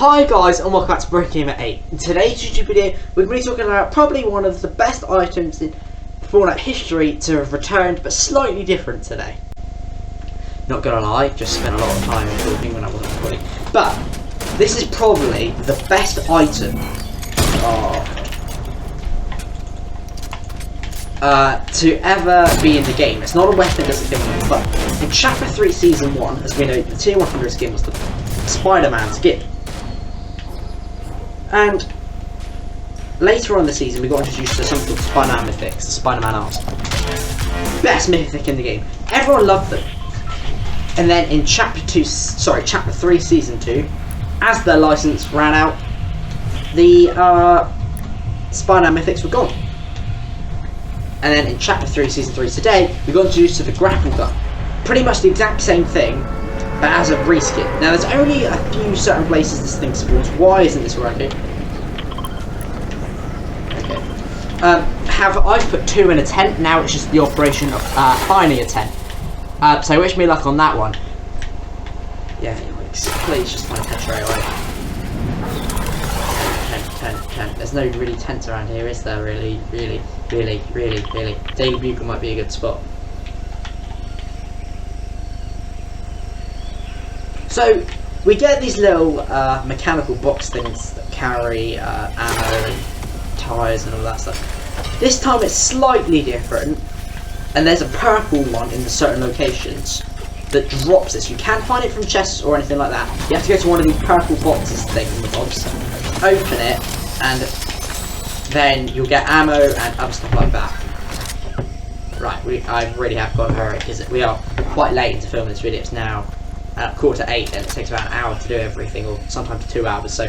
Hi guys, and welcome back to Broken Gamer 8. In today's YouTube video, we're going to be talking about probably one of the best items in Fallout history to have returned, but slightly different today. Not gonna lie, just spent a lot of time talking when I wasn't recording. But this is probably the best item to ever be in the game. It's not a weapon, that's the thing, but in Chapter 3 Season 1, as we know, the Tier 100 skin was the Spider-Man skin. And later on in the season, we got introduced to something called Spider-Man mythics, the Spider-Man arms. Best mythic in the game. Everyone loved them. And then in Chapter 3 Season 2, as their license ran out, the Spider-Man mythics were gone. And then in Chapter 3 Season 3 today, we got introduced to the grapple gun. Pretty much the exact same thing, but as a reskin. Now there's only a few certain places this thing spawns. Why isn't this working? Okay. I've put 2 in a tent. Now it's just the operation of finding a tent. So wish me luck on that one. Yeah, please just find a tent straight away. Tent. There's no really tents around here, is there? Really. Daily Bugle might be a good spot. So we get these little mechanical box things that carry ammo and tyres and all that stuff. This time it's slightly different, and there's a purple one in certain locations that drops this. You can't find it from chests or anything like that. You have to go to one of these purple boxes thingamabobs, open it, and then you'll get ammo and other stuff like that. Right, I really have got to hurry because we are quite late into filming this video. It's now 7:45, and it takes about an hour to do everything, or sometimes 2 hours, so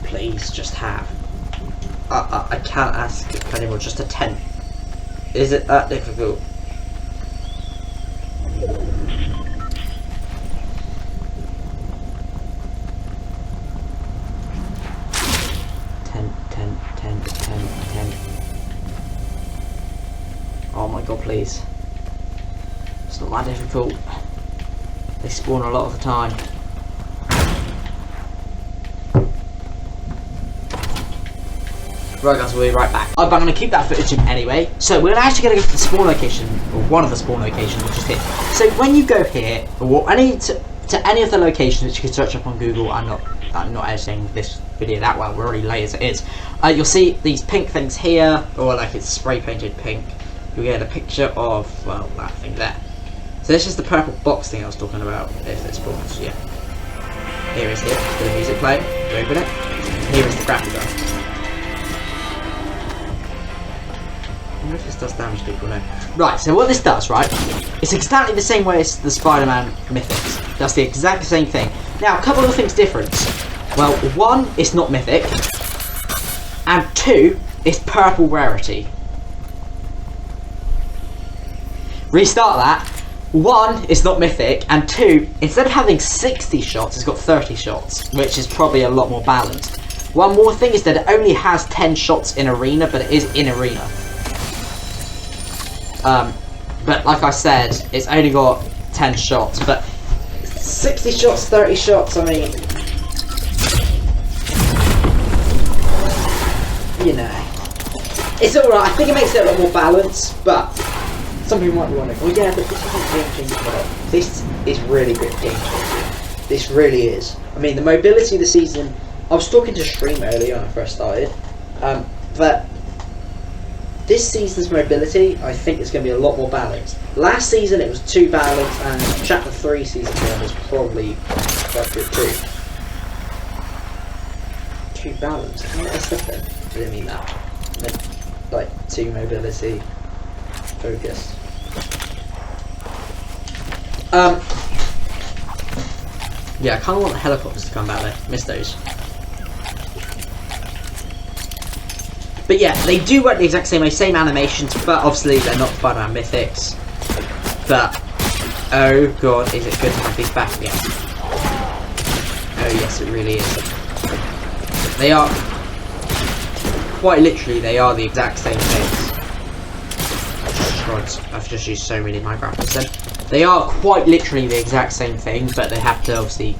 please just have I can't ask anymore, just a tent. Is it that difficult? Tent. Oh my god, please. It's not that difficult. They spawn a lot of the time. Right guys, we'll be right back. I'm going to keep that footage in anyway. So we're actually going to go to the spawn location, or one of the spawn locations, which is here. So when you go here, or to any of the locations which you can search up on Google, I'm not editing this video that well, we're already late as it is. You'll see these pink things here, or like it's spray painted pink. You'll get a picture of, well, that thing there. So this is the purple box thing I was talking about, if it spawns, yeah. Here is it, the music playing, you open it, here is the grapple gun. I wonder if this does damage people now. Right, so what this does, right, it's exactly the same way as the Spider-Man mythics. That's the exact same thing. Now, a couple of things different. Well, 1, it's not mythic, and 2, it's purple rarity. Restart that. 1, it's not mythic, and 2, instead of having 60 shots, it's got 30 shots, which is probably a lot more balanced. One more thing is that it only has 10 shots in arena, but it is in arena. But like I said, it's only got 10 shots, but 60 shots, 30 shots, I mean, you know, it's alright. I think it makes it a lot more balanced, but some people might be wondering, oh yeah, but this isn't a game-changing product. This is really good game-changing. This really is. I mean, the mobility of the season, I was talking to Stream earlier when I first started, but this season's mobility, I think, is going to be a lot more balanced. Last season it was too balanced, and Chapter 3 Season 1 was probably quite good too. Too balanced? What I said then? I didn't mean that. I meant, like, too mobility focused. Yeah, I kind of want the helicopters to come back there. Miss those. But yeah, they do work the exact same way, same animations, but obviously they're not Spider-Man mythics. But, oh god, is it good to have these back again? Oh yes, it really is. They are, quite literally, they are the exact same things. rods. I've just used so many Minecraft with them. They are quite literally the exact same thing, but they have to obviously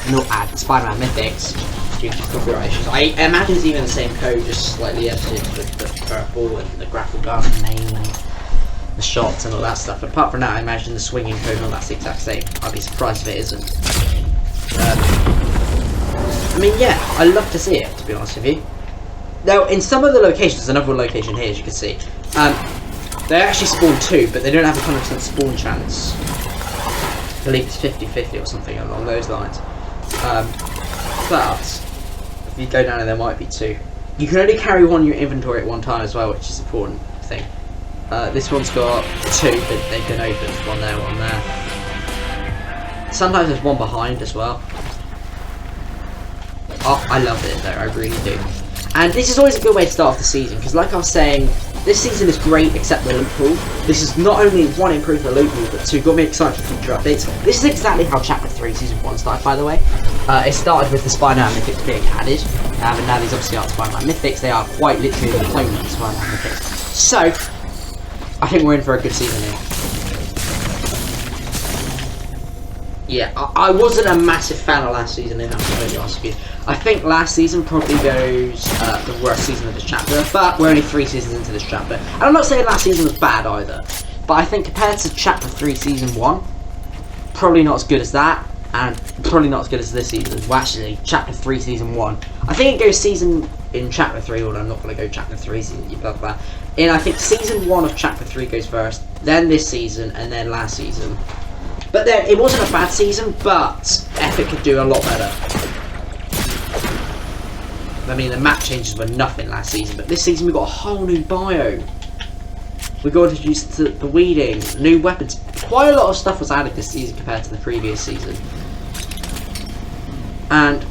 not add Spider-Man mythics due to copyright issues. I imagine it's even the same code, just slightly edited with the purple and the grapple gun name and the shots and all that stuff. But apart from that, I imagine the swinging code and all that's the exact same. I'd be surprised if it isn't. I mean, yeah, I love to see it, to be honest with you. Now, in some of the locations, another location here, as you can see, they actually spawn 2, but they don't have a 100% spawn chance. I believe it's 50-50 or something along those lines. But if you go down there, there might be 2. You can only carry 1 in your inventory at one time as well, which is an important thing. This one's got 2, but they've been opened. 1 there, 1 there. Sometimes there's 1 behind as well. Oh, I love it though, I really do. And this is always a good way to start off the season, because like I was saying, this season is great except the loot pool. This is not only 1, improved the loot pool, but 2, got me excited for future updates. This is exactly how Chapter 3 Season 1 started, by the way. It started with the Spider-Man Mythics being added, and now these obviously aren't Spider-Man Mythics, they are quite literally the clone of Spider-Man Mythics. So, I think we're in for a good season here. Yeah, I wasn't a massive fan of last season, if I'm completely honest with you. I think last season probably goes the worst season of this chapter, but we're only 3 seasons into this chapter. And I'm not saying last season was bad either, but I think compared to Chapter 3 Season 1, probably not as good as that, and probably not as good as this season. Well, actually, Chapter 3 Season 1. I think it goes season in Chapter 3, although I'm not going to go Chapter 3 season, blah blah blah. And I think Season 1 of Chapter 3 goes first, then this season, and then last season. But then, it wasn't a bad season, but Epic could do a lot better. I mean, the map changes were nothing last season, but this season we got a whole new bio. We got introduced to the weeding, new weapons. Quite a lot of stuff was added this season compared to the previous season. And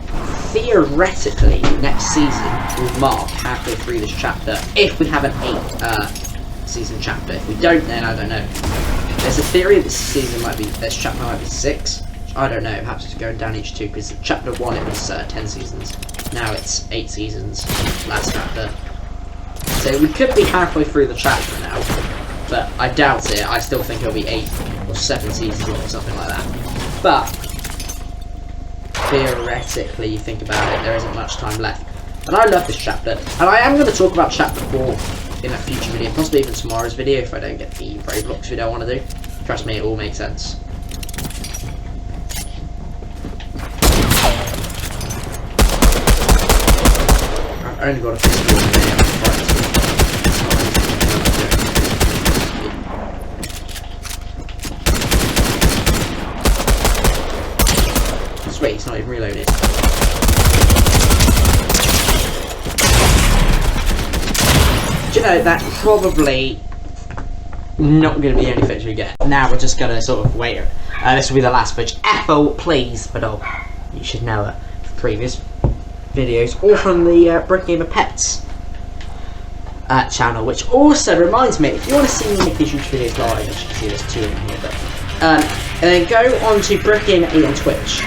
theoretically, next season will mark halfway through this chapter, if we have an 8 season chapter. If we don't, then I don't know. There's a theory that this chapter might be 6. I don't know, perhaps it's going down each 2, because chapter 1 it was 10 seasons. Now it's 8 seasons, last chapter. So we could be halfway through the chapter now, but I doubt it. I still think it'll be 8 or 7 seasons or something like that. But theoretically, you think about it, there isn't much time left. And I love this chapter, and I am going to talk about chapter 4 in a future video, possibly even tomorrow's video if I don't get the Roblox video I want to do. Trust me, it all makes sense. I've only got a pistol in there. Sweet, it's not even reloaded. Do you know, that's probably not going to be the only footage we get. Now we're just going to sort of wait. This will be the last footage. Ethel, please, but you should know it from previous videos, or from the Brick Gamer Pets channel, which also reminds me, if you want to see me make these YouTube videos live, as you can see there's 2 in here, but and then go on to Brick Gamer 8 on Twitch.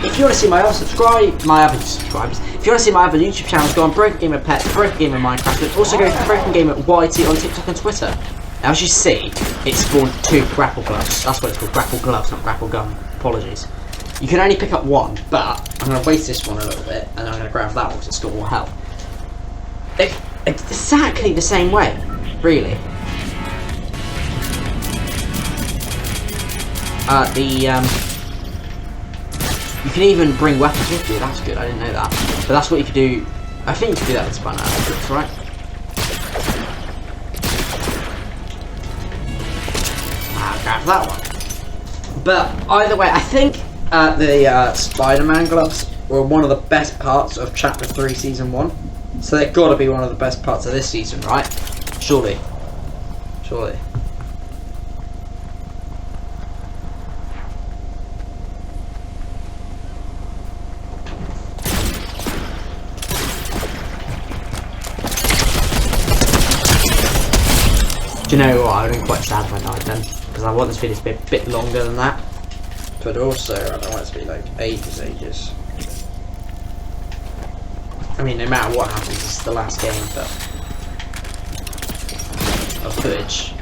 If you want to see my other subscribers, if you want to see my other YouTube channels, go on Broken Gamer Pets, Broken Gamer Minecraft, and also go to Broken Gamer YT on TikTok and Twitter. Now, as you see, it spawned 2 grapple gloves. That's what it's called, grapple gloves, not grapple gun. Apologies. You can only pick up 1, but I'm going to waste this one a little bit, and I'm going to grab that one because it's got more health. It's exactly the same way, really. You can even bring weapons with you, that's good, I didn't know that. But that's what you could do, I think you could do that with Spider-Man, that's right. I'll grab that one. But either way, I think the Spider-Man gloves were one of the best parts of Chapter 3 Season 1. So they've got to be one of the best parts of this season, right? Surely. Surely. Do you know what, I would have been quite sad if I died then, because I want this video to be a bit longer than that, but also I don't want it to be like ages. I mean, no matter what happens, this is the last game, but of footage.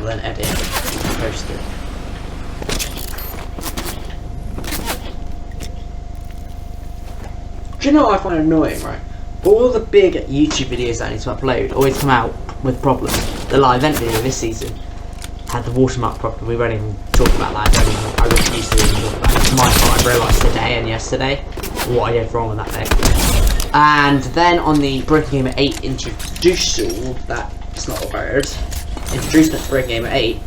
then edit and post it. Do you know what I find annoying, right? All the big YouTube videos that I need to upload always come out with problems. The live event video this season had the watermark problem. We won't even talk about that. I refuse to even talk about it. It's my fault. I realised today and yesterday what I did wrong on that day. And then on the Broken Gamer 8 introducial, that's not a word, introducement to Broken Gamer 8,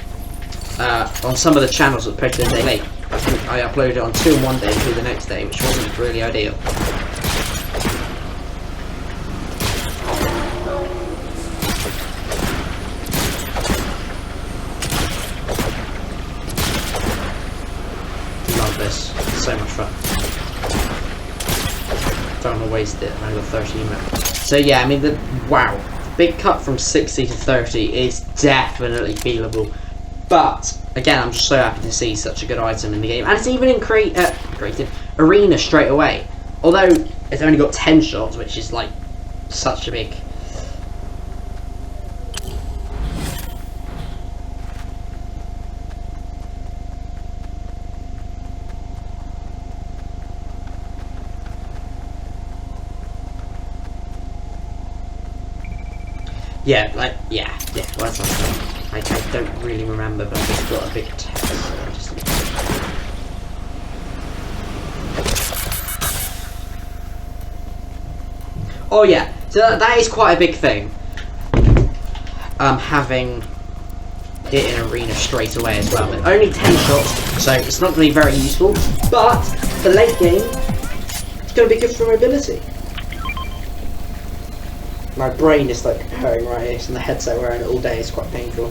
on some of the channels that posted a day late. I think I uploaded it on 2 on one day and 2 the next day, which wasn't really ideal. Love this. It's so much fun. Don't want to waste it. I've only got 13 minutes. So yeah, I mean, the big cut from 60 to 30 is definitely feelable. But again, I'm just so happy to see such a good item in the game, and it's even in creative arena straight away. Although it's only got 10 shots, which is like such a big. Yeah, like, yeah, what's that? I don't really remember, but I've just got a big text. Oh yeah, so that is quite a big thing. Having it in arena straight away as well. But only 10 shots, so it's not going to be very useful. But for late game, it's going to be good for mobility. My brain is like hurting right here, and the headset wearing it all day is quite painful.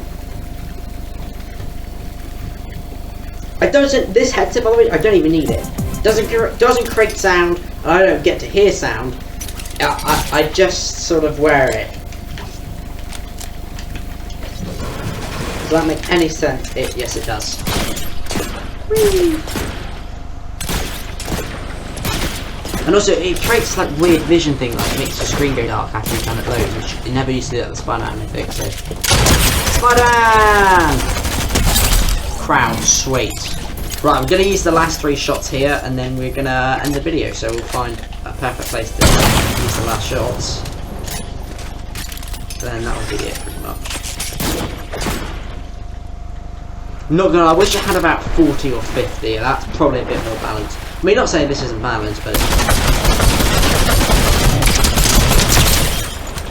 This headset, by the way, I don't even need it. Doesn't create sound, and I don't get to hear sound. I just sort of wear it. Does that make any sense? Yes, it does. Whee! And also, it creates like weird vision thing, like it makes the screen go dark after you time it loads, which it never used to do at the Spider-Man mythic. So, Spider-Man! Crowd, sweet. Right, I'm gonna use the last 3 shots here, and then we're gonna end the video. So we'll find a perfect place to use the last shots. Then that will be it, pretty much. Not gonna. I wish I had about 40 or 50. That's probably a bit more balanced. I mean, not saying this isn't balanced, but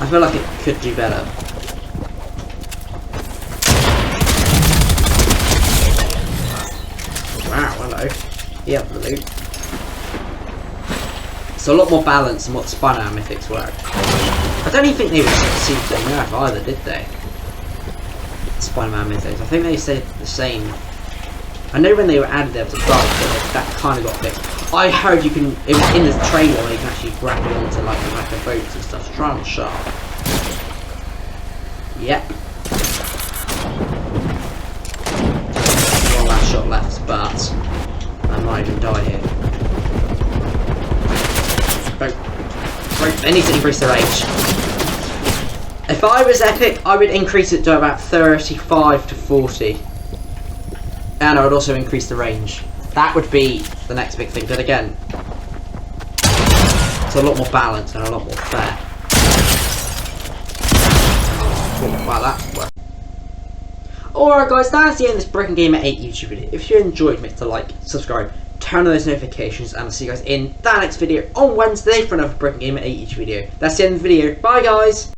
I feel like it could do better. Wow, hello. Yeah, the loot. It's a lot more balanced than what Spider-Man mythics were. I don't even think they seemed to nerf either, did they? Spider-Man mythics. I think they stayed the same. I know when they were added there was a bug, but that kind of got fixed. I heard you can. It was in the trailer where you can actually grab it onto like the back of boats and stuff. Try on sharp. Yep. One last shot left, but I might even die here. I need to increase the range. If I was epic, I would increase it to about 35 to 40. And I would also increase the range. That would be the next big thing. But again, it's a lot more balanced and a lot more fair. Wow, that's worth. Alright guys, that's the end of this Broken Gamer 8 YouTube video. If you enjoyed, make sure to like, subscribe, turn on those notifications, and I'll see you guys in that next video on Wednesday for another Broken Gamer 8 YouTube video. That's the end of the video. Bye guys!